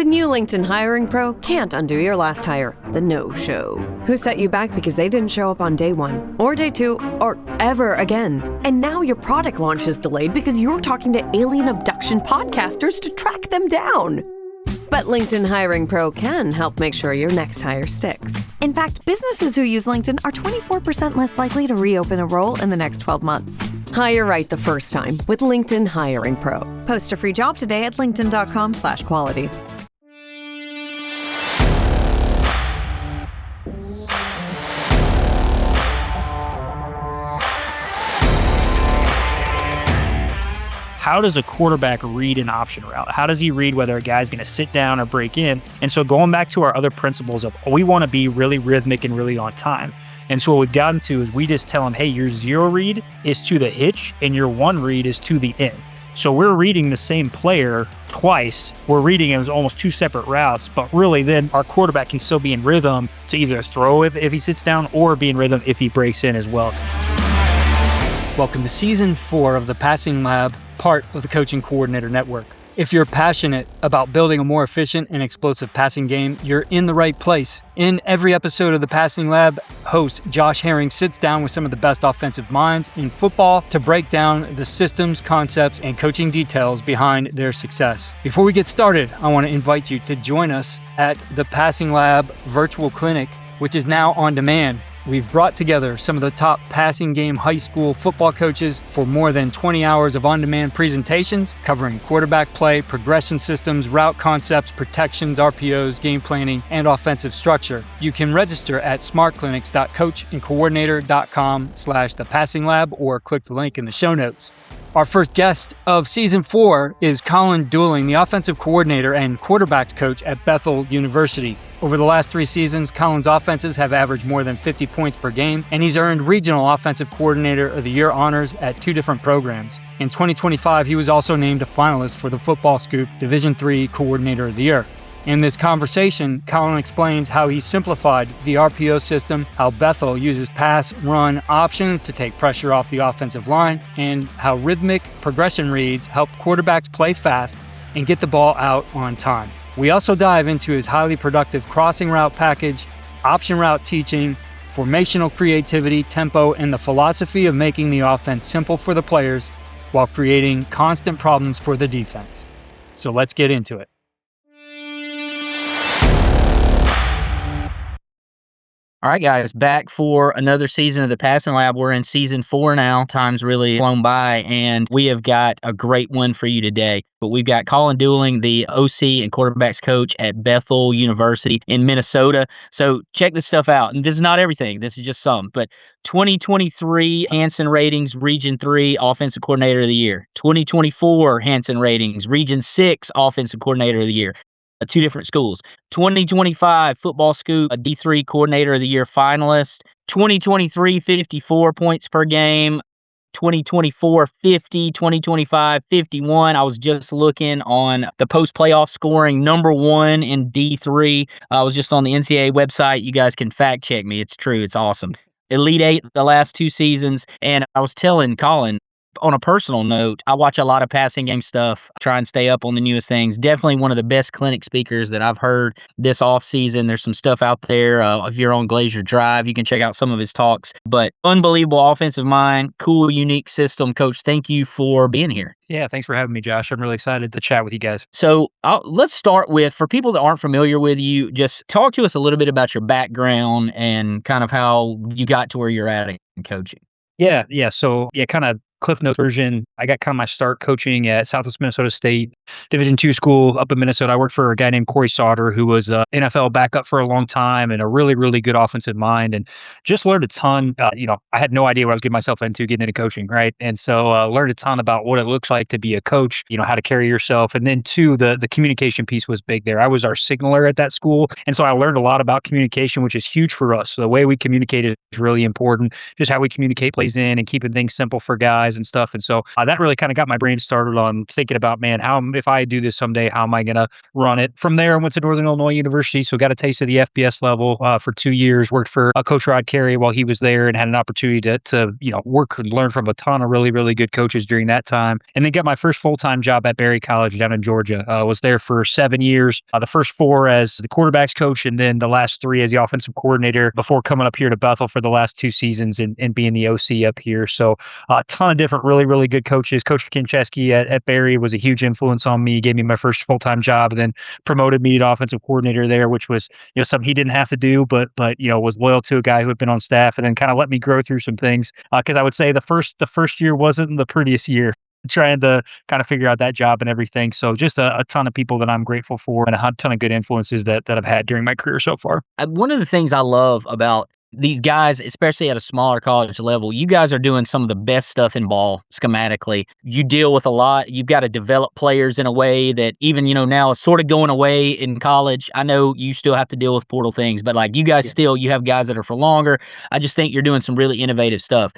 new LinkedIn Hiring Pro can't undo your last hire, the no-show. Who set you back because they didn't show up on day one, or day two, or ever again. And now your product launch is delayed because you're talking to alien abduction podcasters to track them down. But LinkedIn Hiring Pro can help make sure your next hire sticks. In fact, businesses who use LinkedIn are 24% less likely to reopen a role in the next 12 months. Hire right the first time with LinkedIn Hiring Pro. Post a free job today at linkedin.com/quality. How does a quarterback read an option route? How does he read whether a guy's going to sit down or break in? And so going back to our other principles of we want to be really rhythmic and really on time. And so what we've gotten to is we just tell him, hey, your 0 read is to the hitch and your 1 read is to the in. So we're reading the same player twice. We're reading it as almost 2 separate routes, but really then our quarterback can still be in rhythm to either throw if he sits down or be in rhythm if he breaks in as well. Welcome to Season 4 of the Passing Lab, part of the Coaching Coordinator Network. If you're passionate about building a more efficient and explosive passing game, you're in the right place. In every episode of the Passing Lab, host Josh Herring sits down with some of the best offensive minds in football to break down the systems, concepts, and coaching details behind their success. Before we get started, I want to invite you to join us at the Passing Lab Virtual Clinic, which is now on demand. We've brought together some of the top passing game high school football coaches for more than 20 hours of on-demand presentations covering quarterback play, progression systems, route concepts, protections, RPOs, game planning, and offensive structure. You can register at smartclinics.coachandcoordinator.com/thepassinglab or click the link in the show notes. Our first guest of Season 4 is Colin Duling, the offensive coordinator and quarterbacks coach at Bethel University. Over the last 3 seasons, Colin's offenses have averaged more than 50 points per game, and he's earned Regional Offensive Coordinator of the Year honors at 2 different programs. In 2025, he was also named a finalist for the Football Scoop Division III Coordinator of the Year. In this conversation, Colin explains how he simplified the RPO system, how Bethel uses pass-run options to take pressure off the offensive line, and how rhythmic progression reads help quarterbacks play fast and get the ball out on time. We also dive into his highly productive crossing route package, option route teaching, formational creativity, tempo, and the philosophy of making the offense simple for the players while creating constant problems for the defense. So let's get into it. All right, guys, back for another season of the Passing Lab. We're in Season 4 now. Time's really flown by, and we have got a great one for you today. But we've got Colin Duling, the OC and quarterbacks coach at Bethel University in Minnesota. So check this stuff out. And this is not everything. This is just some. But 2023 Hansen Ratings, Region 3 Offensive Coordinator of the Year. 2024 Hansen Ratings, Region 6 Offensive Coordinator of the Year. 2 different schools. 2025 Football Scoop, a D3 Coordinator of the Year finalist. 2023 54 points per game. 2024 50, 2025 51. I was just looking on the post-playoff scoring, number 1 in D3. I was just on the NCAA website. You guys can fact check me. It's true. It's awesome. Elite 8 the last 2 seasons. And I was telling Colin, on a personal note, I watch a lot of passing game stuff, try and stay up on the newest things. Definitely one of the best clinic speakers that I've heard this offseason. There's some stuff out there. If you're on Glacier Drive, you can check out some of his talks. But unbelievable offensive mind, cool, unique system. Coach, thank you for being here. Yeah, thanks for having me, Josh. I'm really excited to chat with you guys. So let's start with, for people that aren't familiar with you, just talk to us a little bit about your background and kind of how you got to where you're at in coaching. Yeah. So kind of Cliff Notes version. I got kind of my start coaching at Southwest Minnesota State Division II school up in Minnesota. I worked for a guy named Corey Sauter, who was an NFL backup for a long time and a really, really good offensive mind, and just learned a ton. I had no idea what I was getting myself into getting into coaching, right? And so learned a ton about what it looks like to be a coach, how to carry yourself. And then two, the communication piece was big there. I was our signaler at that school. And so I learned a lot about communication, which is huge for us. So the way we communicate is really important. Just how we communicate plays in and keeping things simple for guys. wise and stuff. And so that really kind of got my brain started on thinking about, man, if I do this someday, how am I going to run it? From there, I went to Northern Illinois University, so got a taste of the FBS level for 2 years. Worked for Coach Rod Carey while he was there, and had an opportunity to work and learn from a ton of really really good coaches during that time. And then got my first full-time job at Berry College down in Georgia. Was there for 7 years. The first 4 as the quarterbacks coach, and then the last 3 as the offensive coordinator before coming up here to Bethel for the last 2 seasons and being the OC up here. So a ton of different really, really good coaches. Coach Kincheski at Berry was a huge influence on me, gave me my first full-time job, and then promoted me to offensive coordinator there, which was something he didn't have to do, but was loyal to a guy who had been on staff, and then kind of let me grow through some things. Because I would say the first year wasn't the prettiest year, trying to kind of figure out that job and everything. So just a ton of people that I'm grateful for, and a ton of good influences that I've had during my career so far. One of the things I love about these guys, especially at a smaller college level, you guys are doing some of the best stuff in ball schematically. You deal with a lot. You've got to develop players in a way that even, now is sort of going away in college. I know you still have to deal with portal things, but like you guys still, you have guys that are for longer. I just think you're doing some really innovative stuff.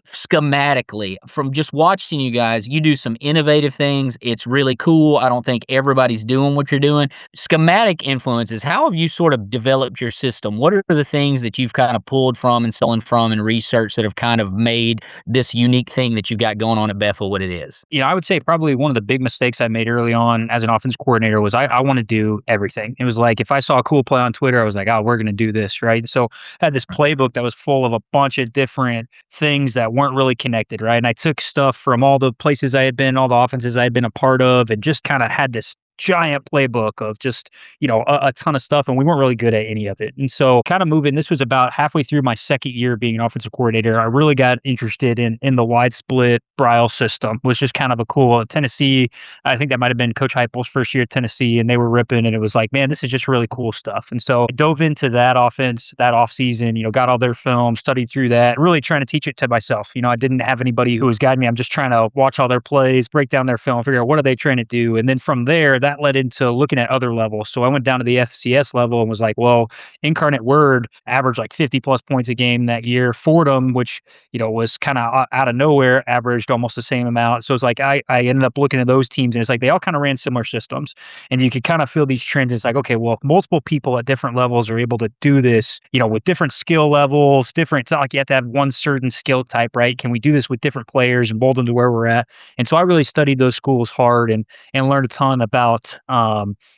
Schematically, from just watching you guys, you do some innovative things. It's really cool. I don't think everybody's doing what you're doing. Schematic influences, how have you sort of developed your system? What are the things that you've kind of pulled from and stolen from and research that have kind of made this unique thing that you've got going on at Bethel what it is? I would say probably one of the big mistakes I made early on as an offense coordinator was I want to do everything. It was like if I saw a cool play on Twitter, I was like, oh, we're going to do this, right? So I had this playbook that was full of a bunch of different things that weren't really connected, right? And I took stuff from all the places I had been, all the offenses I had been a part of, and just kind of had this giant playbook of just, a ton of stuff, and we weren't really good at any of it. And so kind of this was about halfway through my second year being an offensive coordinator. I really got interested in the wide split Braille system, was just kind of a cool Tennessee. I think that might have been Coach Heupel's first year at Tennessee, and they were ripping, and it was like, man, this is just really cool stuff. And so I dove into that offense that off season, got all their film, studied through that, really trying to teach it to myself. I didn't have anybody who was guiding me. I'm just trying to watch all their plays, break down their film, figure out what are they trying to do. And then from there, that led into looking at other levels. So I went down to the FCS level and was like, well, Incarnate Word averaged like 50 plus points a game that year. Fordham, which, was kind of out of nowhere, averaged almost the same amount. So it's like, I ended up looking at those teams, and it's like, they all kind of ran similar systems, and you could kind of feel these trends. It's like, okay, well, if multiple people at different levels are able to do this, with different skill levels, it's not like you have to have one certain skill type, right? Can we do this with different players and mold them to where we're at? And so I really studied those schools hard and learned a ton about,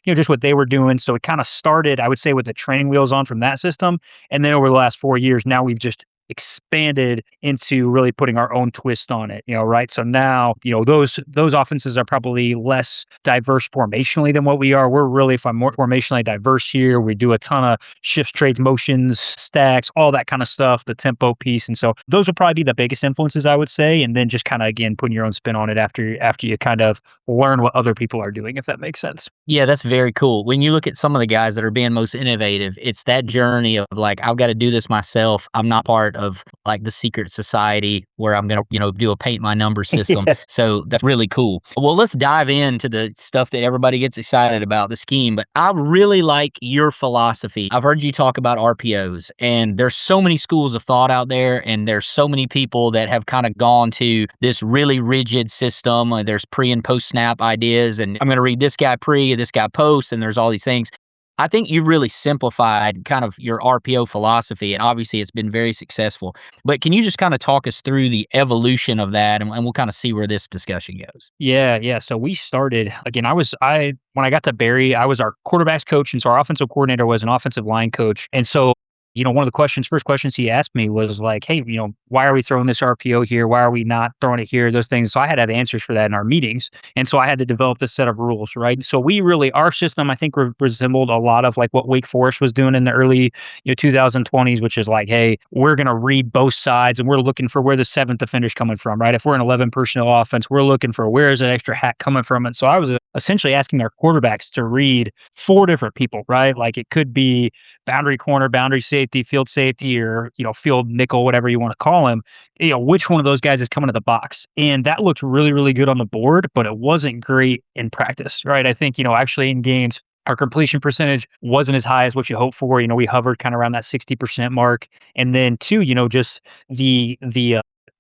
just what they were doing. So it kind of started, I would say, with the training wheels on from that system. And then over the last 4 years, now we've just expanded into really putting our own twist on it, right? So now, those offenses are probably less diverse formationally than what we are. We're really more formationally diverse here. We do a ton of shifts, trades, motions, stacks, all that kind of stuff, the tempo piece. And so those would probably be the biggest influences, I would say. And then just kind of, again, putting your own spin on it after you kind of learn what other people are doing, if that makes sense. Yeah, that's very cool. When you look at some of the guys that are being most innovative, it's that journey of like, I've got to do this myself. I'm not part of like the secret society where I'm going to, do a paint my number system. Yeah. So that's really cool. Well, let's dive into the stuff that everybody gets excited about, the scheme. But I really like your philosophy. I've heard you talk about RPOs, and there's so many schools of thought out there, and there's so many people that have kind of gone to this really rigid system. There's pre and post snap ideas, and I'm going to read this guy pre, this guy post, and there's all these things. I think you've really simplified kind of your RPO philosophy, and obviously it's been very successful. But can you just kind of talk us through the evolution of that, and we'll kind of see where this discussion goes? Yeah. So we started, again, when I got to Berry, I was our quarterbacks coach, and so our offensive coordinator was an offensive line coach. And so one of the first questions he asked me was like, hey, why are we throwing this RPO here? Why are we not throwing it here? Those things. So I had to have answers for that in our meetings. And so I had to develop this set of rules, right? So our system, I think, resembled a lot of like what Wake Forest was doing in the early 2020s, which is like, hey, we're going to read both sides, and we're looking for where the seventh defender's coming from, right? If we're an 11 personnel offense, we're looking for where is that extra hat coming from. And so I was essentially asking our quarterbacks to read 4 different people, right? Like it could be boundary corner, boundary safety, field safety, or, field nickel, whatever you want to call him, which one of those guys is coming to the box. And that looked really, really good on the board, but it wasn't great in practice, right? I think, actually in games, our completion percentage wasn't as high as what you hope for. We hovered kind of around that 60% mark. And then 2, just the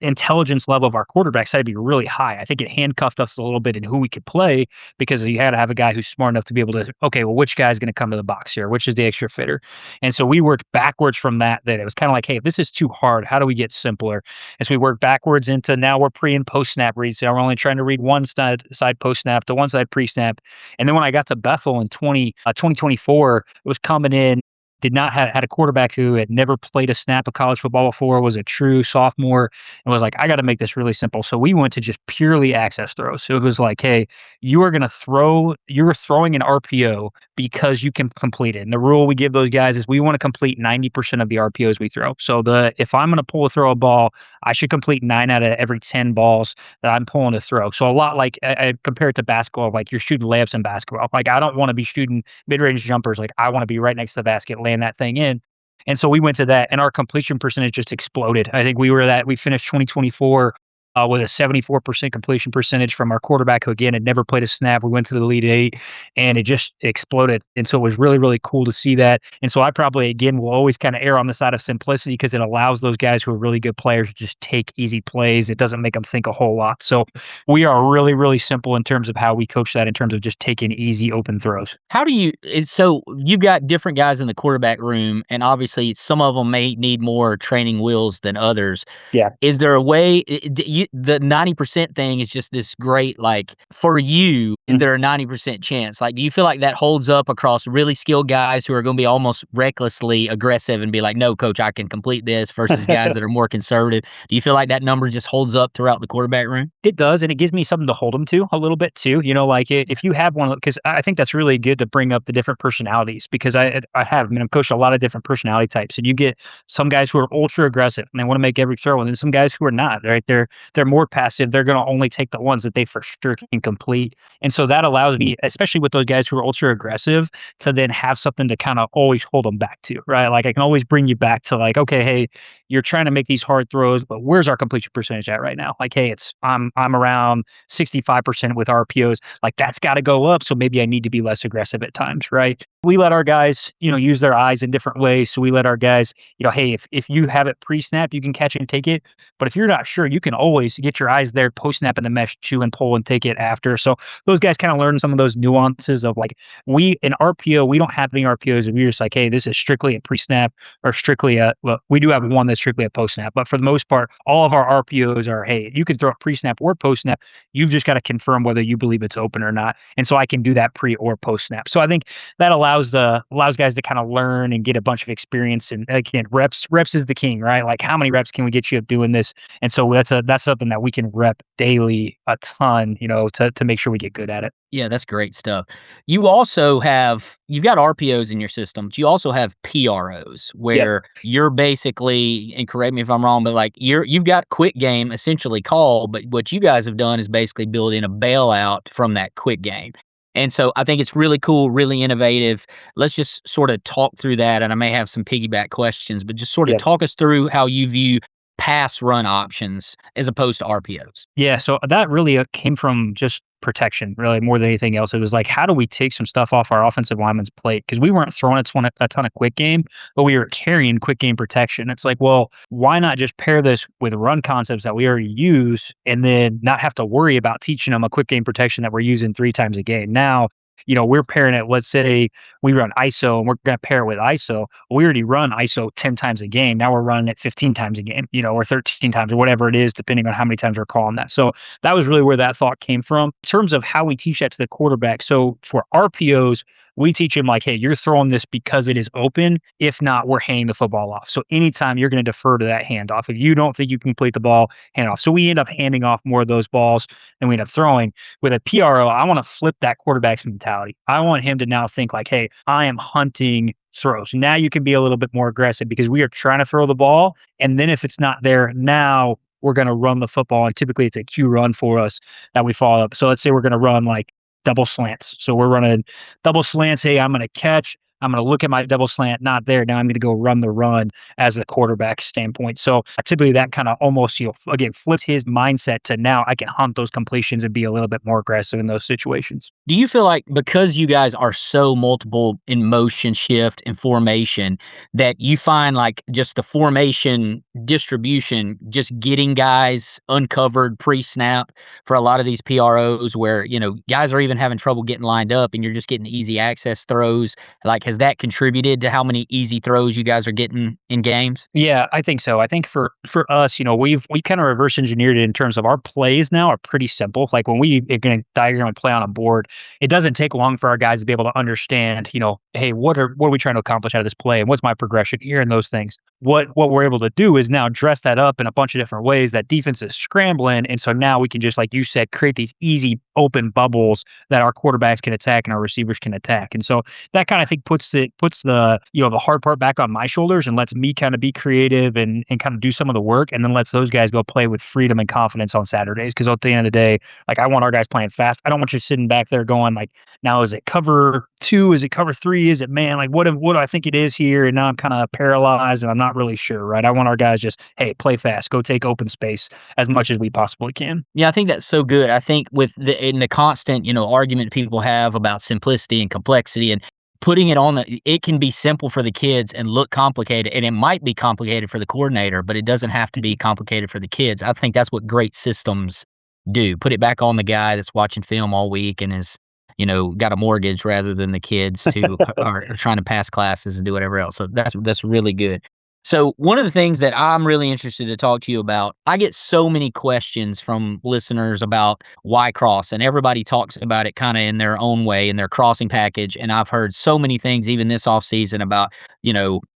intelligence level of our quarterbacks had to be really high. I think it handcuffed us a little bit in who we could play because you had to have a guy who's smart enough to be able to, okay, well, which guy's going to come to the box here? Which is the extra fitter? And so we worked backwards from that. That it was kind of like, hey, if this is too hard, how do we get simpler? As we work backwards into now we're pre and post snap reads. So we're only trying to read one side post snap to one side pre snap. And then when I got to Bethel in 2024, it was coming in. Did not have had a quarterback who had never played a snap of college football before, was a true sophomore, and was like, I got to make this really simple. So we went to just purely access throws. So it was like, hey, you're throwing an RPO because you can complete it. And the rule we give those guys is we want to complete 90% of the RPOs we throw. So if I'm going to pull a throw a ball, I should complete 9 out of every 10 balls that I'm pulling to throw. So a lot like I compare it to basketball, like you're shooting layups in basketball. Like I don't want to be shooting mid-range jumpers. Like I want to be right next to the basket, laying that thing in. And so we went to that, and our completion percentage just exploded. I think we finished 2024 with a 74% completion percentage from our quarterback, who again had never played a snap. We went to the Elite Eight, and it just exploded. And so it was really, really cool to see that. And so I probably again will always kind of err on the side of simplicity because it allows those guys who are really good players to just take easy plays. It doesn't make them think a whole lot. So we are really, really simple in terms of how we coach that in terms of just taking easy open throws. So you've got different guys in the quarterback room, and obviously some of them may need more training wheels than others. Yeah. Is there a way, the 90% thing is just this great, like, for you, is there a 90% chance? Like, do you feel like that holds up across really skilled guys who are going to be almost recklessly aggressive and be like, no, coach, I can complete this, versus guys that are more conservative? Do you feel like that number just holds up throughout the quarterback room? It does, and it gives me something to hold them to a little bit too. If you have one, because I think that's really good to bring up the different personalities, because I've coached a lot of different personality types, and you get some guys who are ultra aggressive and they want to make every throw, and then some guys who are not, right? They're more passive. They're going to only take the ones that they for sure can complete. And so that allows me, especially with those guys who are ultra aggressive, to then have something to kind of always hold them back to, right? Like I can always bring you back to like, okay, hey, you're trying to make these hard throws, but where's our completion percentage at right now? Like, hey, I'm around 65% with RPOs. Like that's got to go up. So maybe I need to be less aggressive at times, right? We let our guys, use their eyes in different ways. So we let our guys, hey, if you have it pre-snap, you can catch it and take it. But if you're not sure, you can always get your eyes there, post-snap in the mesh, chew and pull and take it after. So those guys kind of learn some of those nuances of like, in RPO, we don't have any RPOs. We're just like, hey, this is strictly a pre-snap or strictly we do have one that's strictly a post-snap. But for the most part, all of our RPOs are, hey, you can throw a pre-snap or post-snap. You've just got to confirm whether you believe it's open or not. And so I can do that pre or post-snap. So I think that allows guys to kind of learn and get a bunch of experience. And again, reps is the king, right? Like how many reps can we get you up doing this? And so that's something that we can rep daily a ton, to make sure we get good at it. Yeah, that's great stuff. You've got RPOs in your system, but you also have PROs where you're basically, and correct me if I'm wrong, but like you've got quick game essentially called, but what you guys have done is basically build in a bailout from that quick game. And so I think it's really cool, really innovative. Let's just sort of talk through that. And I may have some piggyback questions, but just sort of talk us through how you view pass run options as opposed to RPOs. Yeah. So that really came from just protection, really, more than anything else. It was like, how do we take some stuff off our offensive lineman's plate? Because we weren't throwing a ton of quick game, but we were carrying quick game protection. It's like, well, why not just pair this with run concepts that we already use and then not have to worry about teaching them a quick game protection that we're using 3 times a game? Now, we're pairing it. Let's say we run ISO and we're going to pair it with ISO. We already run ISO 10 times a game. Now we're running it 15 times a game, or 13 times or whatever it is, depending on how many times we're calling that. So that was really where that thought came from. In terms of how we teach that to the quarterback. So for RPOs, we teach him like, hey, you're throwing this because it is open. If not, we're handing the football off. So anytime you're going to defer to that handoff. If you don't think you can complete the ball, hand off. So we end up handing off more of those balls than we end up throwing. With a PRO, I want to flip that quarterback's mentality. I want him to now think like, hey, I am hunting throws. Now you can be a little bit more aggressive because we are trying to throw the ball. And then if it's not there, now we're going to run the football. And typically it's a Q run for us that we follow up. So let's say we're going to run like double slants. So we're running double slants. Hey, I'm going to catch. I'm going to look at my double slant, not there. Now I'm going to go run the run as the quarterback standpoint. So typically that kind of almost, again, flips his mindset to now I can hunt those completions and be a little bit more aggressive in those situations. Do you feel like because you guys are so multiple in motion shift and formation that you find like just the formation distribution, just getting guys uncovered pre-snap for a lot of these PROs where, guys are even having trouble getting lined up and you're just getting easy access throws? Like, has that contributed to how many easy throws you guys are getting in games? Yeah, I think so. I think for us, we kind of reverse engineered it in terms of our plays now are pretty simple. Like when we are going to diagram a play on a board, it doesn't take long for our guys to be able to understand, hey, what are we trying to accomplish out of this play and what's my progression here and those things. What we're able to do is now dress that up in a bunch of different ways that defense is scrambling. And so now we can just, like you said, create these easy open bubbles that our quarterbacks can attack and our receivers can attack. And so that kind of, I think, puts the the hard part back on my shoulders and lets me kind of be creative and kind of do some of the work, and then lets those guys go play with freedom and confidence on Saturdays. Because at the end of the day, like I want our guys playing fast. I don't want you sitting back there going like, now is it cover 2? Is it cover 3? Is it man? Like what do I think it is here? And now I'm kind of paralyzed and I'm not really sure, right? I want our guys just, hey, play fast, go take open space as much as we possibly can. Yeah, I think that's so good. I think with the constant, argument people have about simplicity and complexity and putting it on it can be simple for the kids and look complicated, and it might be complicated for the coordinator, but it doesn't have to be complicated for the kids. I think that's what great systems do. Put it back on the guy that's watching film all week and is, got a mortgage rather than the kids who are trying to pass classes and do whatever else. So that's really good. So one of the things that I'm really interested to talk to you about, I get so many questions from listeners about Y cross, and everybody talks about it kind of in their own way in their crossing package. And I've heard so many things even this offseason about,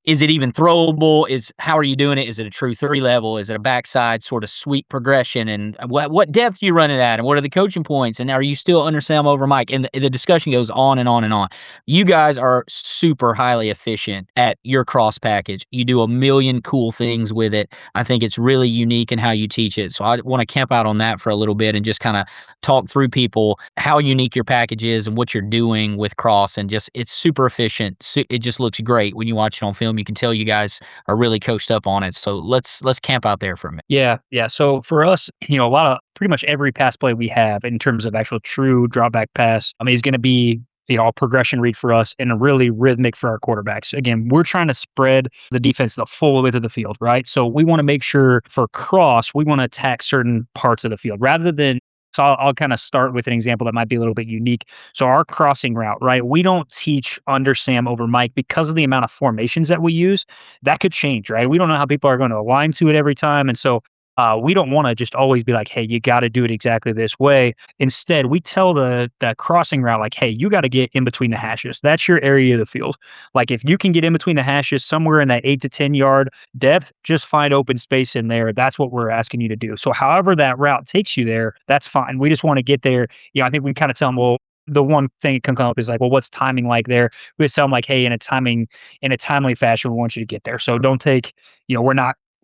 is it even throwable? How are you doing it? Is it a true 3 level? Is it a backside sort of sweep progression? And what depth do you run it at? And what are the coaching points? And are you still under Sam over Mike? And the discussion goes on and on and on. You guys are super highly efficient at your cross package. You do a million cool things with it. I think it's really unique in how you teach it. So I want to camp out on that for a little bit and just kind of talk through people how unique your package is and what you're doing with cross. And just it's super efficient. It just looks great when you watch it on film. You can tell you guys are really coached up on it. So let's camp out there for a minute. Yeah. So for us, a lot of pretty much every pass play we have in terms of actual true drop back pass, is going to be a progression read for us and a really rhythmic for our quarterbacks. Again, we're trying to spread the defense the full width of the field, right? So we want to make sure for cross, we want to attack certain parts of the field rather than. So I'll kind of start with an example that might be a little bit unique. So our crossing route, right? We don't teach under Sam over Mike because of the amount of formations that we use. That could change, right? We don't know how people are going to align to it every time. And so we don't want to just always be like, hey, you got to do it exactly this way. Instead, we tell the crossing route, like, hey, you got to get in between the hashes. That's your area of the field. Like, if you can get in between the hashes somewhere in that 8 to 10 yard depth, just find open space in there. That's what we're asking you to do. So however that route takes you there, that's fine. We just want to get there. I think we kind of tell them, well, the one thing that can come up is like, well, what's timing like there? We just tell them like, hey, in a timely fashion, we want you to get there. So don't take,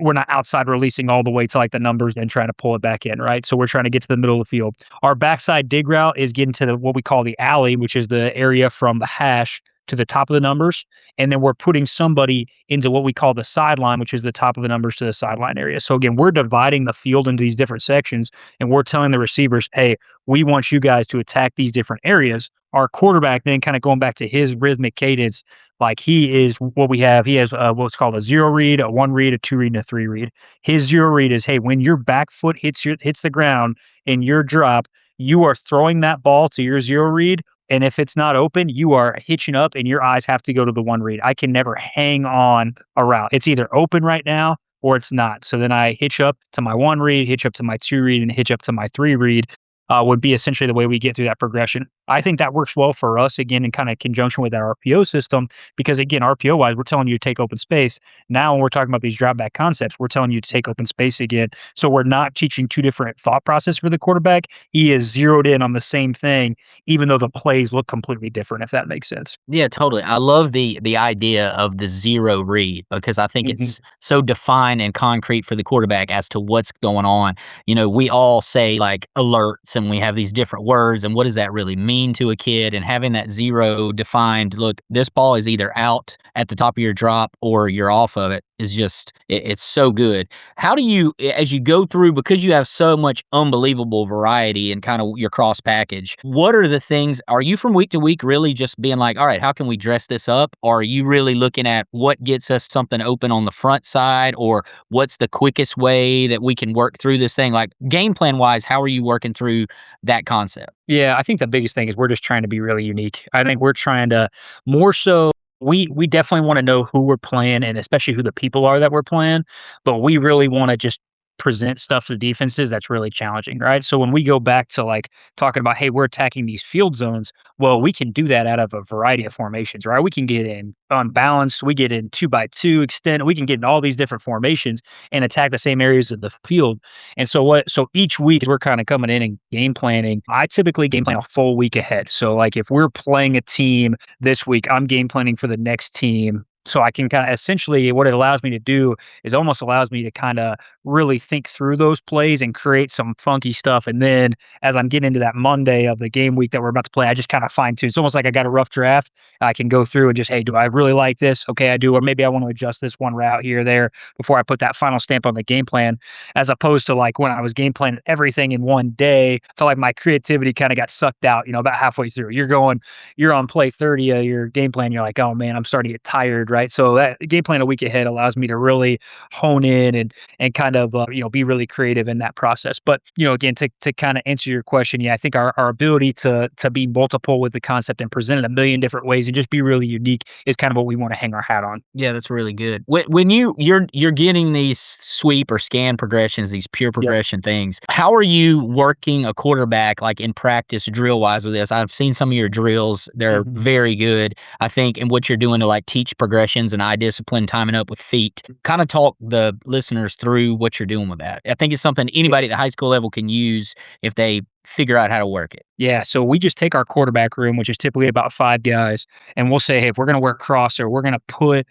we're not outside releasing all the way to like the numbers and trying to pull it back in, right? So we're trying to get to the middle of the field. Our backside dig route is getting to what we call the alley, which is the area from the hash to the top of the numbers. And then we're putting somebody into what we call the sideline, which is the top of the numbers to the sideline area. So again, we're dividing the field into these different sections and we're telling the receivers, hey, we want you guys to attack these different areas. Our quarterback then kind of going back to his rhythmic cadence, like he is what we have. He has what's called a 0 read, a 1 read, a 2 read, and a 3 read. His 0 read is, hey, when your back foot hits the ground in your drop, you are throwing that ball to your 0 read. And if it's not open, you are hitching up and your eyes have to go to the 1 read. I can never hang on a route. It's either open right now or it's not. So then I hitch up to my 1 read, hitch up to my 2 read, and hitch up to my 3 read. Would be essentially the way we get through that progression. I think that works well for us, again, in kind of conjunction with our RPO system, because again, RPO-wise, we're telling you to take open space. Now, when we're talking about these drop back concepts, we're telling you to take open space again. So we're not teaching two different thought process for the quarterback. He is zeroed in on the same thing, even though the plays look completely different, if that makes sense. Yeah, totally. I love the idea of the 0 read because I think it's so defined and concrete for the quarterback as to what's going on. We all say like alerts and we have these different words, and what does that really mean to a kid? And having that zero defined, look, this ball is either out at the top of your drop or you're off of it, is just, it's so good. How do you, as you go through, because you have so much unbelievable variety in kind of your cross package, what are the things, are you from week to week really just being like, all right, how can we dress this up? Or are you really looking at what gets us something open on the front side, or what's the quickest way that we can work through this thing? Like game plan wise, how are you working through that concept? Yeah, I think the biggest thing is we're just trying to be really unique. I think we're trying to more so we definitely want to know who we're playing and especially who the people are that we're playing, but we really want to just present stuff to defenses that's really challenging, right? So when we go back to like talking about, hey, we're attacking these field zones, well, we can do that out of a variety of formations, right? We can get in unbalanced, we get in 2x2 extend, we can get in all these different formations and attack the same areas of the field. And so each week we're kind of coming in and game planning. I typically game plan a full week ahead. So like if we're playing a team this week, I'm game planning for the next team. So I can kind of essentially what it allows me to do is almost allows me to kind of really think through those plays and create some funky stuff. And then as I'm getting into that Monday of the game week that we're about to play, I just kind of fine tune. It's almost like I got a rough draft. I can go through and just, hey, do I really like this? Okay, I do. Or maybe I want to adjust this one route here or there before I put that final stamp on the game plan. As opposed to like when I was game planning everything in one day, I felt like my creativity kind of got sucked out, about halfway through. You're on play 30 of your game plan. You're like, oh man, I'm starting to get tired, right? So that game plan a week ahead allows me to really hone in and kind of be really creative in that process. But again, to kind of answer your question, yeah, I think our ability to be multiple with the concept and present it a million different ways and just be really unique is kind of what we want to hang our hat on. Yeah, that's really good. When you're getting these sweep or scan progressions, these pure progression things, how are you working a quarterback like in practice drill wise with this? I've seen some of your drills; they're very good. I think, and what you're doing to like teach progressions and eye discipline, timing up with feet. Kind of talk the listeners through what you're doing with that. I think it's something anybody at the high school level can use if they figure out how to work it. Yeah, so we just take our quarterback room, which is typically about 5 guys, and we'll say, hey, if we're going to work crosser, we're going to put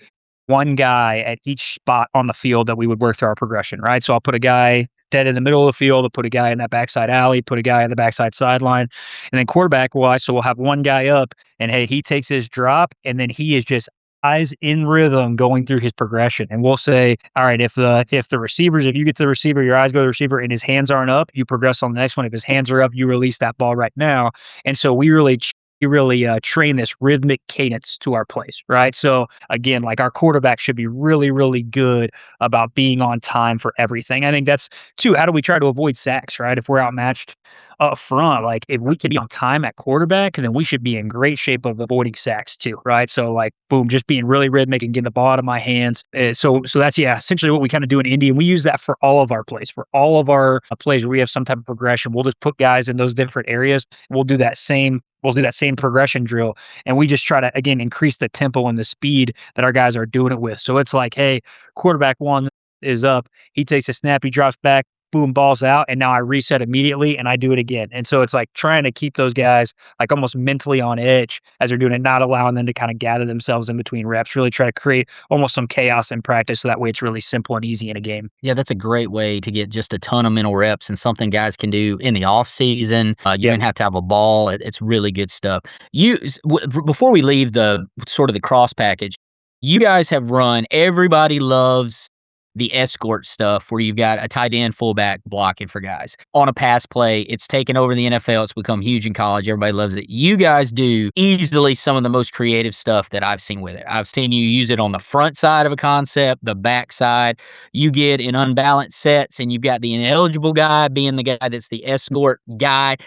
one guy at each spot on the field that we would work through our progression, right? So I'll put a guy dead in the middle of the field, I'll put a guy in that backside alley, put a guy in the backside sideline, and then quarterback wise, so we'll have one guy up, and hey, he takes his drop, and then he is just eyes in rhythm going through his progression. And we'll say, all right, if you get to the receiver, your eyes go to the receiver and his hands aren't up, you progress on the next one. If his hands are up, you release that ball right now. And so we really train this rhythmic cadence to our plays, right? So again, like our quarterback should be really, really good about being on time for everything. I think that's too, how do we try to avoid sacks, right? If we're outmatched up front, like if we can be on time at quarterback, then we should be in great shape of avoiding sacks too, right? So like, boom, just being really rhythmic and getting the ball out of my hands. So that's, essentially what we kind of do in Indy. And we use that for all of our plays, plays where we have some type of progression. We'll just put guys in those different areas. We'll do that same progression drill. And we just try to, again, increase the tempo and the speed that our guys are doing it with. So it's like, hey, quarterback one is up. He takes a snap, he drops back, boom, ball's out. And now I reset immediately and I do it again. And so it's like trying to keep those guys like almost mentally on edge as they're doing it, not allowing them to kind of gather themselves in between reps, really try to create almost some chaos in practice. So that way it's really simple and easy in a game. Yeah, that's a great way to get just a ton of mental reps and something guys can do in the off season. You don't have to have a ball. It's really good stuff. Before we leave the sort of the cross package, you guys have run, everybody loves the escort stuff where you've got a tight end fullback blocking for guys on a pass play. It's taken over the NFL. It's become huge in college. Everybody loves it. You guys do easily some of the most creative stuff that I've seen with it. I've seen you use it on the front side of a concept, the back side. You get in unbalanced sets and you've got the ineligible guy being the guy that's the escort guy.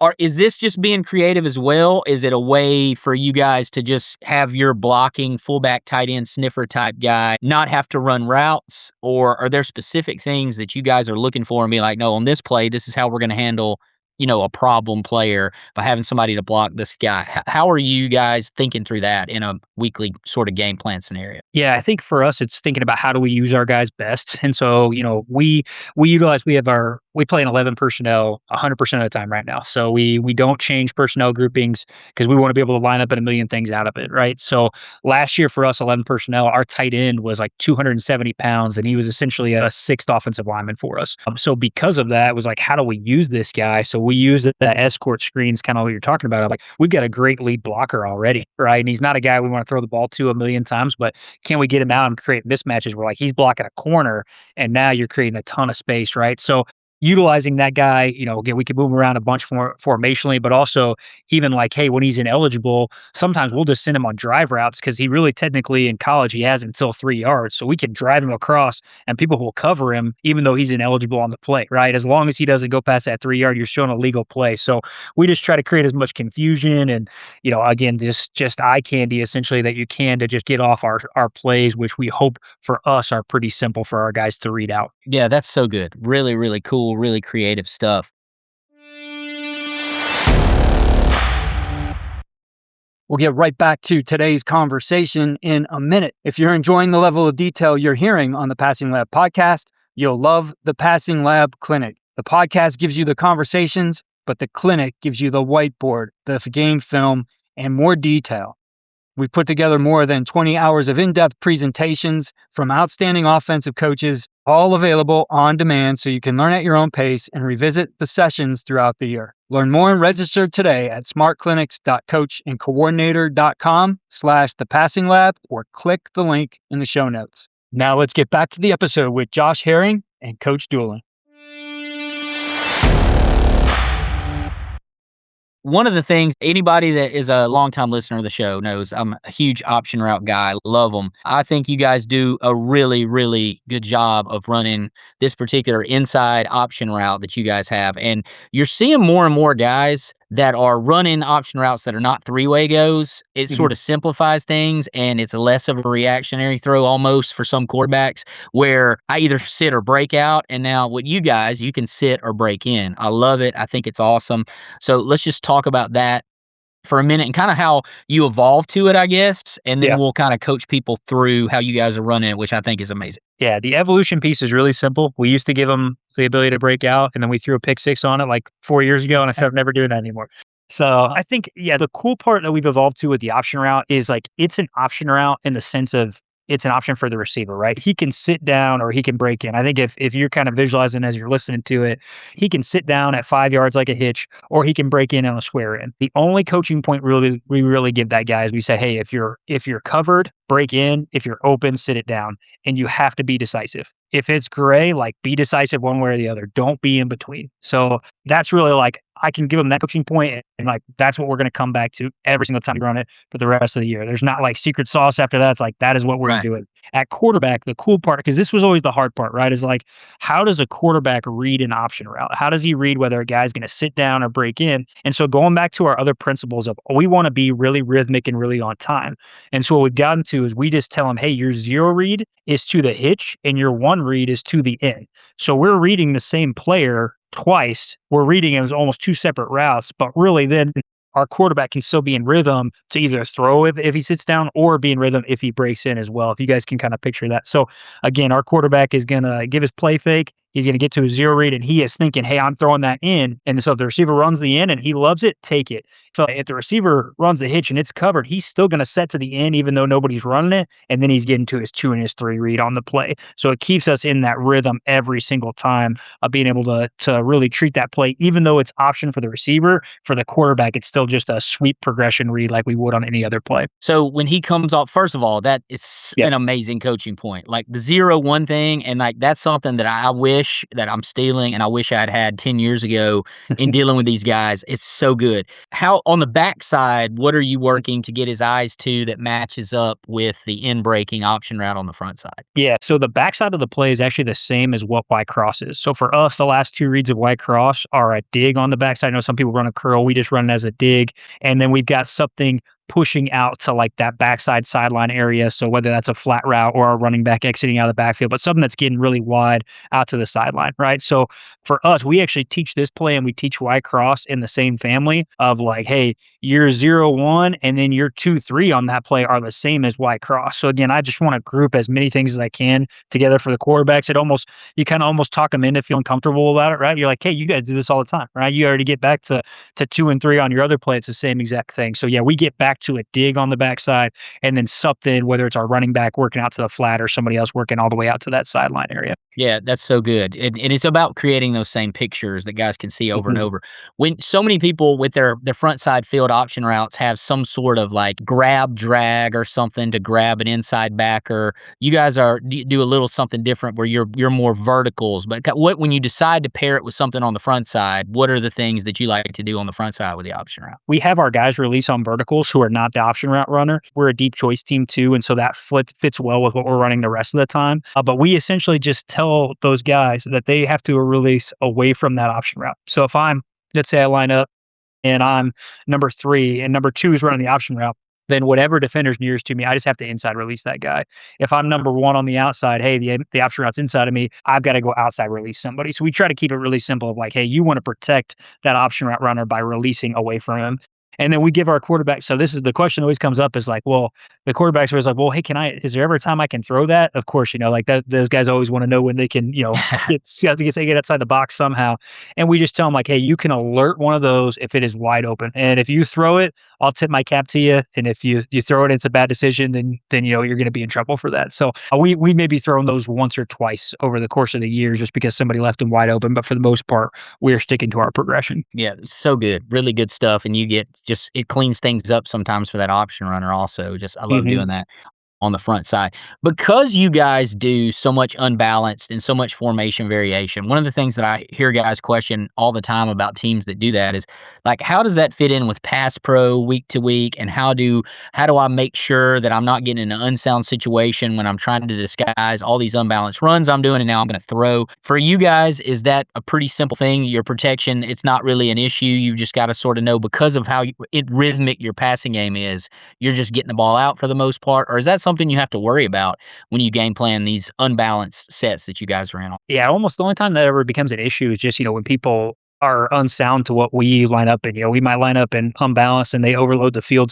Or is this just being creative as well? Is it a way for you guys to just have your blocking fullback tight end sniffer type guy not have to run routes? Or are there specific things that you guys are looking for and be like, no, on this play, this is how we're going to handle, a problem player by having somebody to block this guy? How are you guys thinking through that in a weekly sort of game plan scenario? Yeah, I think for us, it's thinking about how do we use our guys best. And so, we have our we play in 11 personnel 100% of the time right now. So we don't change personnel groupings because we want to be able to line up a million things out of it, right? So last year for us, 11 personnel, our tight end was like 270 pounds, and he was essentially a sixth offensive lineman for us. So because of that, it was like, how do we use this guy? So we use that escort screens, kind of what you're talking about. Like, we've got a great lead blocker already, right? And he's not a guy we want to throw the ball to a million times, but can we get him out and create mismatches where like he's blocking a corner and now you're creating a ton of space, right? So utilizing that guy, again, we can move him around a bunch more formationally, but also even like, hey, when he's ineligible, sometimes we'll just send him on drive routes because he really technically in college, he has until 3 yards. So we can drive him across and people will cover him even though he's ineligible on the play, right? As long as he doesn't go past that 3 yard, you're showing a legal play. So we just try to create as much confusion and, again, just eye candy essentially that you can to just get off our plays, which we hope for us are pretty simple for our guys to read out. Yeah, that's so good. Really, really cool, really creative stuff. We'll get right back to today's conversation in a minute. If you're enjoying the level of detail you're hearing on the Passing Lab podcast, you'll love the Passing Lab Clinic. The podcast gives you the conversations, but the clinic gives you the whiteboard, the game film, and more detail. We've put together more than 20 hours of in-depth presentations from outstanding offensive coaches, all available on demand so you can learn at your own pace and revisit the sessions throughout the year. Learn more and register today at smartclinics.coachandcoordinator.com/thepassinglab or click the link in the show notes. Now let's get back to the episode with Josh Herring and Coach Duling. One of the things, anybody that is a longtime listener of the show knows I'm a huge option route guy. Love them. I think you guys do a really, really good job of running this particular inside option route that you guys have. And you're seeing more and more guys that are running option routes that are not three-way goes. It sort of simplifies things, and it's less of a reactionary throw almost for some quarterbacks where I either sit or break out. And now with you guys, you can sit or break in. I love it. I think it's awesome. So let's just talk about that for a minute and kind of how you evolve to it, I guess. And then Yeah. we'll kind of coach people through how you guys are running it, which I think is amazing. Yeah, the evolution piece is really simple. We used to give them the ability to break out, and then we threw a pick six on it like 4 years ago, and I said, I'm never doing that anymore. So I think, yeah, the cool part that we've evolved to with the option route is like it's an option route in the sense of it's an option for the receiver, right? He can sit down or he can break in. I think if you're kind of visualizing as you're listening to it, he can sit down at 5 yards like a hitch, or he can break in on a square in. The only coaching point we really give that guy is we say, hey, if you're covered, break in. If you're open, sit it down. And you have to be decisive. If it's gray, like be decisive one way or the other. Don't be in between. So that's really like I can give them that coaching point, and like that's what we're going to come back to every single time we run it for the rest of the year. There's not like secret sauce after that. It's like that is what we're doing. At quarterback, the cool part, because this was always the hard part, right? Is like, how does a quarterback read an option route? How does he read whether a guy's going to sit down or break in? And so going back to our other principles of we want to be really rhythmic and really on time. And so what we've gotten to is we just tell him, hey, your zero read is to the hitch and your one read is to the in. So we're reading the same player twice. We're reading it as almost two separate routes, but really then our quarterback can still be in rhythm to either throw if he sits down or be in rhythm if he breaks in as well. If you guys can kind of picture that. So again, our quarterback is going to give his play fake. He's going to get to his zero read and he is thinking, hey, I'm throwing that in. And so if the receiver runs the in and he loves it, take it. So if the receiver runs the hitch and it's covered, he's still going to set to the end even though nobody's running it. And then he's getting to his 2 and his 3 read on the play. So it keeps us in that rhythm every single time of being able to really treat that play, even though it's option for the receiver. For the quarterback, it's still just a sweep progression read like we would on any other play. So when he comes off, first of all, that is an amazing coaching point. Like the 0-1 thing, and like that's something that I wish that I'm stealing and I wish I'd had 10 years ago in dealing with these guys. It's so good. How on the backside, what are you working to get his eyes to that matches up with the in-breaking option route on the front side? Yeah, so the backside of the play is actually the same as what Y cross is. So for us, the last 2 reads of Y cross are a dig on the backside. I know some people run a curl. We just run it as a dig. And then we've got something pushing out to like that backside sideline area. So whether that's a flat route or a running back exiting out of the backfield, but something that's getting really wide out to the sideline, right? So for us, we actually teach this play and we teach Y cross in the same family of like, hey, your 0-1 and then your 2-3 on that play are the same as Y cross. So again, I just want to group as many things as I can together for the quarterbacks. You kind of almost talk them into feeling comfortable about it, right? You're like, hey, you guys do this all the time, right? You already get back to 2 and 3 on your other play. It's the same exact thing. So yeah, we get back to a dig on the backside and then something, whether it's our running back working out to the flat or somebody else working all the way out to that sideline area. Yeah, that's so good. And it's about creating those same pictures that guys can see over and Mhm. over. When so many people with their front side field option routes have some sort of like grab drag or something to grab an inside backer, you guys do a little something different where you're more verticals. But what when you decide to pair it with something on the front side, what are the things that you like to do on the front side with the option route? We have our guys release on verticals who are not the option route runner. We're a deep choice team too, and so that fits well with what we're running the rest of the time. But we essentially just tell those guys that they have to release away from that option route. So if let's say I line up and I'm number 3 and number 2 is running the option route, then whatever defender's nearest to me, I just have to inside release that guy. If I'm number 1 on the outside, hey, the option route's inside of me, I've got to go outside release somebody. So we try to keep it really simple of like, hey, you want to protect that option route runner by releasing away from him. And then we give our quarterback. So this is the question always comes up is like, well, the quarterback's always like, well, hey, is there ever a time I can throw that? Of course, like that, those guys always want to know when they can, get outside the box somehow. And we just tell them like, hey, you can alert one of those if it is wide open. And if you throw it, I'll tip my cap to you. And if you throw it, it's a bad decision, then you're going to be in trouble for that. So we may be throwing those once or twice over the course of the years just because somebody left them wide open. But for the most part, we're sticking to our progression. Yeah, so good. Really good stuff. And you get it cleans things up sometimes for that option runner also. I love doing that on the front side. Because you guys do so much unbalanced and so much formation variation, one of the things that I hear guys question all the time about teams that do that is like, how does that fit in with pass pro week to week? And how do I make sure that I'm not getting in an unsound situation when I'm trying to disguise all these unbalanced runs I'm doing and now I'm going to throw? For you guys, is that a pretty simple thing? Your protection, it's not really an issue. You've just got to sort of know because of how rhythmic your passing game is, you're just getting the ball out for the most part? Or is that something you have to worry about when you game plan these unbalanced sets that you guys are in? Yeah, almost the only time that ever becomes an issue is just, when people are unsound to what we line up in. We might line up in unbalanced and they overload the field.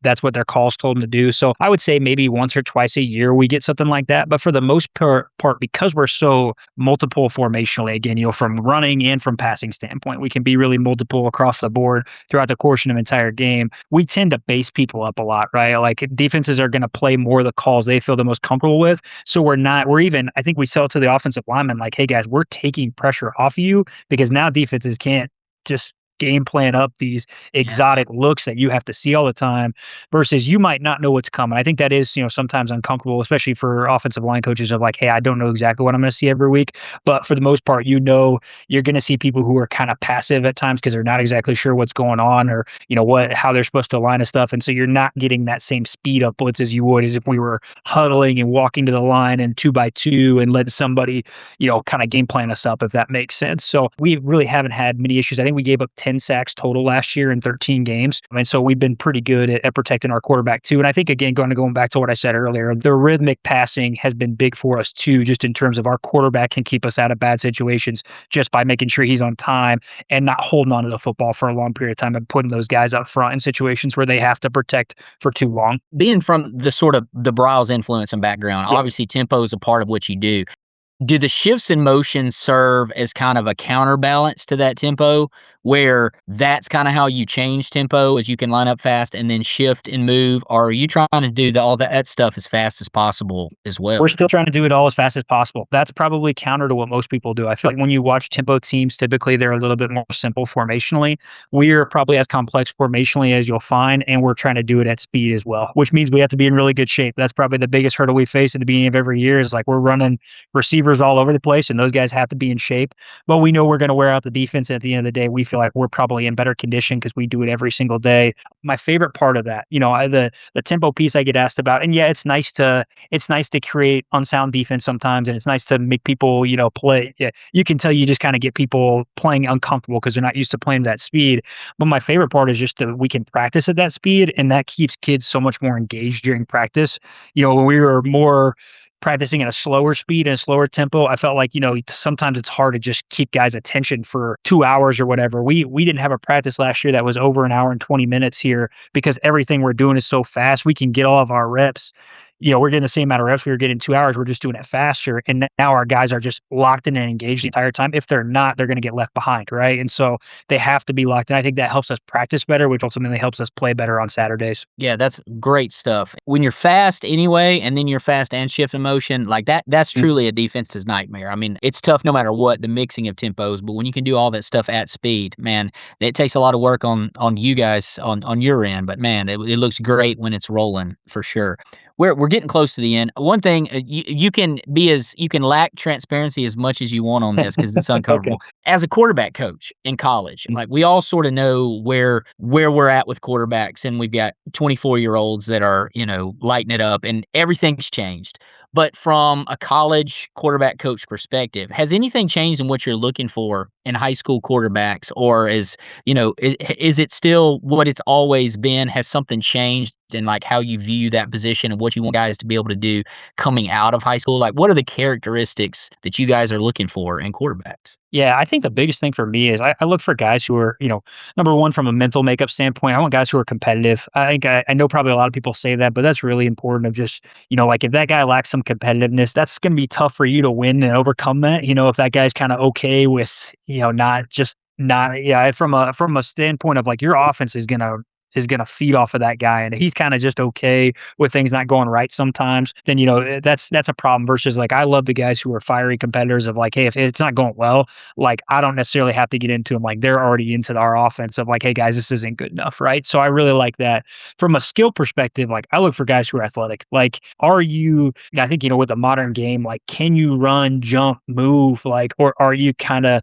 That's what their calls told them to do. So I would say maybe once or twice a year we get something like that. But for the most part, because we're so multiple formationally, again, from running and from passing standpoint, we can be really multiple across the board throughout the course of an entire game. We tend to base people up a lot, right? Like defenses are going to play more the calls they feel the most comfortable with. So I think we sell to the offensive linemen like, hey guys, we're taking pressure off of you because now defenses can't just game plan up these exotic looks that you have to see all the time versus you might not know what's coming. I think that is, sometimes uncomfortable, especially for offensive line coaches of like, hey, I don't know exactly what I'm going to see every week. But for the most part, you're going to see people who are kind of passive at times because they're not exactly sure what's going on or, how they're supposed to align and stuff. And so you're not getting that same speed up blitz as you would as if we were huddling and walking to the line and 2x2 and letting somebody, kind of game plan us up, if that makes sense. So we really haven't had many issues. I think we gave up 10 sacks total last year in 13 games. And so we've been pretty good at protecting our quarterback too. And I think, again, going back to what I said earlier, the rhythmic passing has been big for us too, just in terms of our quarterback can keep us out of bad situations just by making sure he's on time and not holding on to the football for a long period of time and putting those guys up front in situations where they have to protect for too long. Being from the sort of the Bryles influence and background, obviously tempo is a part of what you do. Do the shifts in motion serve as kind of a counterbalance to that tempo where that's kind of how you change tempo as you can line up fast and then shift and move? Or are you trying to do all that stuff as fast as possible as well? We're still trying to do it all as fast as possible. That's probably counter to what most people do. I feel like when you watch tempo teams, typically they're a little bit more simple formationally. We're probably as complex formationally as you'll find, and we're trying to do it at speed as well, which means we have to be in really good shape. That's probably the biggest hurdle we face at the beginning of every year is like we're running receivers all over the place, and those guys have to be in shape. But we know we're going to wear out the defense. And at the end of the day, we feel feel like we're probably in better condition because we do it every single day. My favorite part of that, the tempo piece I get asked about, and yeah, it's nice to create unsound defense sometimes, and it's nice to make people, play. Yeah, you can tell you just kind of get people playing uncomfortable because they're not used to playing that speed. But my favorite part is just that we can practice at that speed, and that keeps kids so much more engaged during practice. When we were more practicing at a slower speed and a slower tempo, I felt like, sometimes it's hard to just keep guys' attention for 2 hours or whatever. We didn't have a practice last year that was over an hour and 20 minutes here because everything we're doing is so fast. We can get all of our reps. We're getting the same amount of reps we were getting in 2 hours. We're just doing it faster. And now our guys are just locked in and engaged the entire time. If they're not, they're going to get left behind, right? And so they have to be locked in. I think that helps us practice better, which ultimately helps us play better on Saturdays. Yeah, that's great stuff. When you're fast anyway, and then you're fast and shift in motion, like that's truly a defense's nightmare. I mean, it's tough no matter what, the mixing of tempos, but when you can do all that stuff at speed, man, it takes a lot of work on you guys on your end, but man, it looks great when it's rolling for sure. We're getting close to the end. One thing, you can lack transparency as much as you want on this because it's uncomfortable. Okay. As a quarterback coach in college, like we all sort of know where we're at with quarterbacks, and we've got 24-year-olds that are lighting it up, and everything's changed. But from a college quarterback coach perspective, has anything changed in what you're looking for in high school quarterbacks, or is it still what it's always been? Has something changed in like how you view that position and what you want guys to be able to do coming out of high school? Like, what are the characteristics that you guys are looking for in quarterbacks? Yeah, I think the biggest thing for me is I look for guys who are, number one, from a mental makeup standpoint, I want guys who are competitive. I think I know probably a lot of people say that, but that's really important of just, like if that guy lacks some competitiveness, that's going to be tough for you to win and overcome that. If that guy's kind of okay with, from a standpoint of like your offense is gonna feed off of that guy, and he's kind of just okay with things not going right sometimes, then that's a problem. Versus like I love the guys who are fiery competitors of like, hey, if it's not going well, like I don't necessarily have to get into them. Like they're already into our offense of like, hey guys, this isn't good enough, right? So I really like that. From a skill perspective, like I look for guys who are athletic. Like, are you? I think with the modern game, like, can you run, jump, move, like, or are you kind of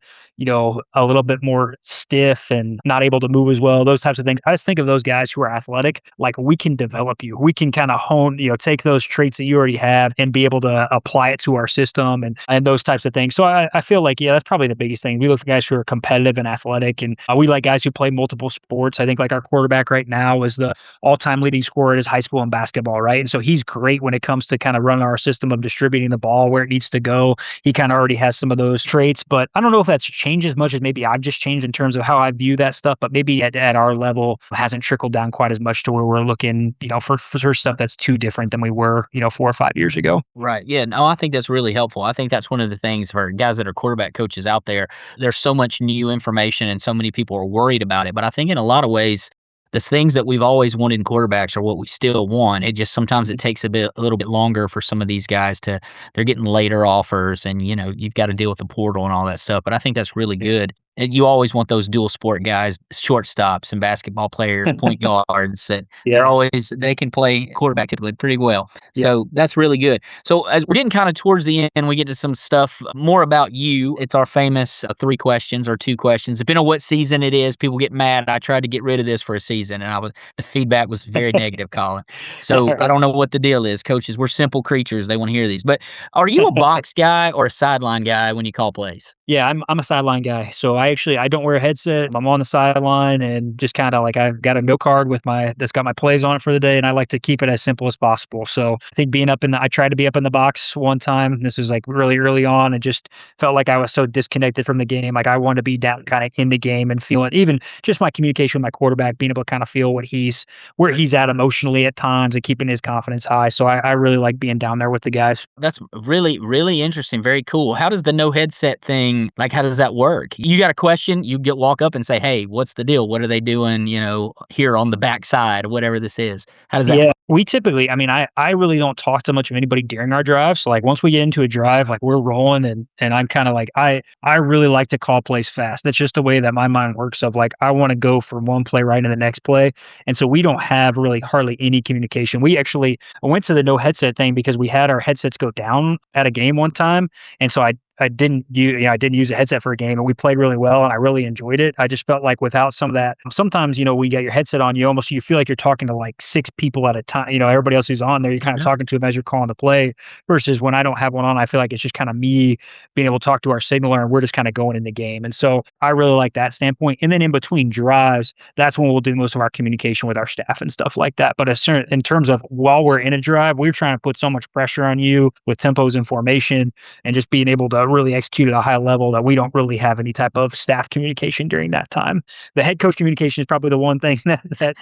a little bit more stiff and not able to move as well, those types of things. I just think of those guys who are athletic, like we can develop you. We can kind of hone, take those traits that you already have and be able to apply it to our system and those types of things. So I feel like, yeah, that's probably the biggest thing. We look for guys who are competitive and athletic, and we like guys who play multiple sports. I think like our quarterback right now is the all-time leading scorer at his high school in basketball, right? And so he's great when it comes to kind of running our system of distributing the ball where it needs to go. He kind of already has some of those traits, but I don't know if that's changed as much as maybe I've just changed in terms of how I view that stuff, but maybe at our level hasn't trickled down quite as much to where we're looking, for stuff that's too different than we were, 4 or 5 years ago. Right. Yeah. No, I think that's really helpful. I think that's one of the things for guys that are quarterback coaches out there. There's so much new information and so many people are worried about it. But I think in a lot of ways, the things that we've always wanted in quarterbacks are what we still want. It just sometimes it takes a little bit longer for some of these guys they're getting later offers, and you've got to deal with the portal and all that stuff. But I think that's really good. And you always want those dual sport guys, shortstops and basketball players, point guards that they can play quarterback typically pretty well. Yeah. So that's really good. So as we're getting kind of towards the end, we get to some stuff more about you. It's our famous 3 questions or 2 questions. Depending on what season it is, people get mad. I tried to get rid of this for a season, and the feedback was very negative, Colin. So I don't know what the deal is. Coaches, we're simple creatures. They want to hear these. But are you a box guy or a sideline guy when you call plays? Yeah, I'm a sideline guy. So I don't wear a headset. I'm on the sideline and just kind of like I've got a note card that's got my plays on it for the day, and I like to keep it as simple as possible. So I think I tried to be up in the box one time. This was like really early on, and just felt like I was so disconnected from the game. Like I wanted to be down kind of in the game and feel it. Even just my communication with my quarterback, being able to kind of feel where he's at emotionally at times and keeping his confidence high. So I really like being down there with the guys. That's really, really interesting. Very cool. How does the no headset thing, like, how does that work? You got a question, you walk up and say, hey, what's the deal? What are they doing, here on the backside or whatever this is? How does that work? We typically, I really don't talk to much of anybody during our drive. So like once we get into a drive, like we're rolling and I'm kind of like, I really like to call plays fast. That's just the way that my mind works of like, I want to go from one play right into the next play. And so we don't have really hardly any communication. We actually went to the no headset thing because we had our headsets go down at a game one time. And so I didn't use a headset for a game and we played really well and I really enjoyed it. I just felt like without some of that, sometimes, we get your headset on, you feel like you're talking to like 6 people at a time. Everybody else who's on there, you're kind of talking to them as you're calling the play versus when I don't have one on, I feel like it's just kind of me being able to talk to our signaler and we're just kind of going in the game. And so I really like that standpoint. And then in between drives, that's when we'll do most of our communication with our staff and stuff like that. But in terms of while we're in a drive, we're trying to put so much pressure on you with tempos and formation and just being able to really execute at a high level that we don't really have any type of staff communication during that time. The head coach communication is probably the one thing that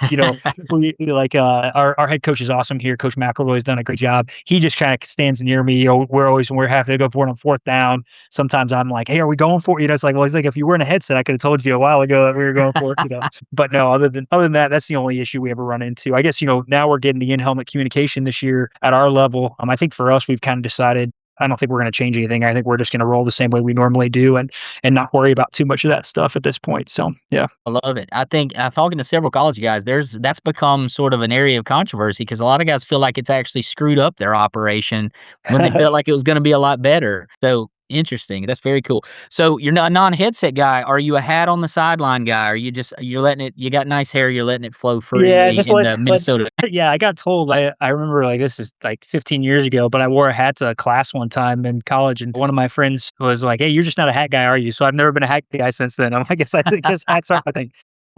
we like. Our head coach is awesome here. Coach McElroy has done a great job. He just kind of stands near me. We're having to go for it on 4th down. Sometimes I'm like, hey, are we going for it? It's like, well, it's like if you were in a headset, I could have told you a while ago that we were going for it. But no, other than that, that's the only issue we ever run into. I guess now we're getting the in-helmet communication this year at our level. I think for us, we've kind of decided I don't think we're going to change anything. I think we're just going to roll the same way we normally do and not worry about too much of that stuff at this point. So, yeah. I love it. I think talking to several college guys, that's become sort of an area of controversy because a lot of guys feel like it's actually screwed up their operation when they felt like it was going to be a lot better. So interesting. That's very cool. So you're not a non-headset guy. Are you a hat on the sideline guy? Are you you're letting it, you got nice hair, you're letting it flow freely in Minnesota? Yeah, I got told, I remember like this is like 15 years ago, but I wore a hat to a class one time in college and one of my friends was like, hey, you're just not a hat guy, are you? So I've never been a hat guy since then. I guess hats are my thing.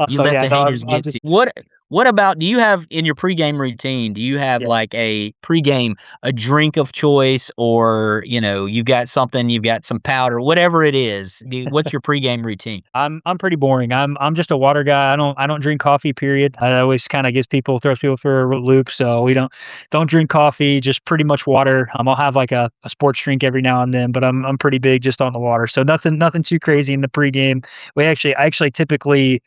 You let the haters get to you. What about, do you have in your pregame routine, do you have like a pregame, a drink of choice or, you've got some powder, whatever it is. What's your pregame routine? I'm pretty boring. I'm just a water guy. I don't drink coffee, period. I always kind of throws people for a loop. So we don't drink coffee, just pretty much water. I'll have like a sports drink every now and then, but I'm pretty big just on the water. So nothing too crazy in the pregame. I actually typically,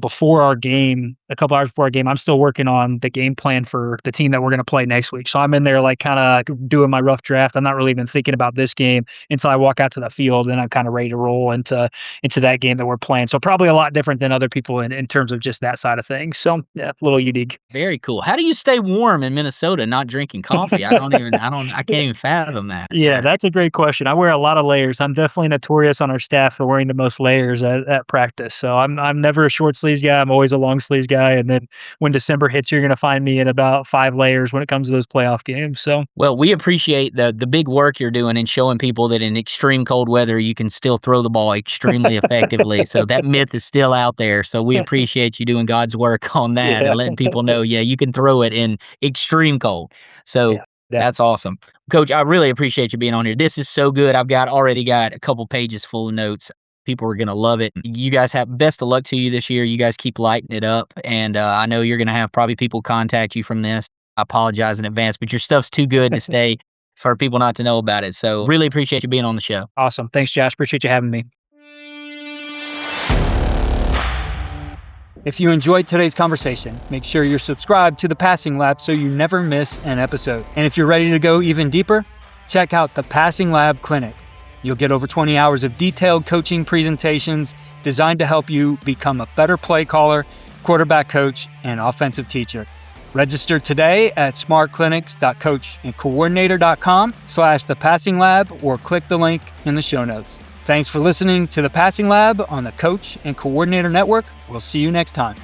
before our game, a couple hours before our game, I'm still working on the game plan for the team that we're going to play next week. So I'm in there like kind of doing my rough draft. I'm not really even thinking about this game until I walk out to the field and I'm kind of ready to roll into that game that we're playing. So probably a lot different than other people in terms of just that side of things. So yeah, a little unique. Very cool. How do you stay warm in Minnesota not drinking coffee? I can't even fathom that. Yeah, that's a great question. I wear a lot of layers. I'm definitely notorious on our staff for wearing the most layers at practice. So I'm never a short sleeves guy. I'm always a long sleeves guy. And then when December hits, you're going to find me in about 5 layers when it comes to those playoff games. So, well, we appreciate the big work you're doing and showing people that in extreme cold weather, you can still throw the ball extremely effectively. So that myth is still out there. So we appreciate you doing God's work on that and letting people know, you can throw it in extreme cold. So that's awesome. Coach, I really appreciate you being on here. This is so good. I've already got a couple pages full of notes. People are going to love it. You guys have best of luck to you this year. You guys keep lighting it up. And I know you're going to have probably people contact you from this. I apologize in advance, but your stuff's too good to stay for people not to know about it. So really appreciate you being on the show. Awesome. Thanks, Josh. Appreciate you having me. If you enjoyed today's conversation, make sure you're subscribed to the Passing Lab so you never miss an episode. And if you're ready to go even deeper, check out the Passing Lab Clinic. You'll get over 20 hours of detailed coaching presentations designed to help you become a better play caller, quarterback coach, and offensive teacher. Register today at smartclinics.coachandcoordinator.com/thepassinglab or click the link in the show notes. Thanks for listening to The Passing Lab on the Coach and Coordinator Network. We'll see you next time.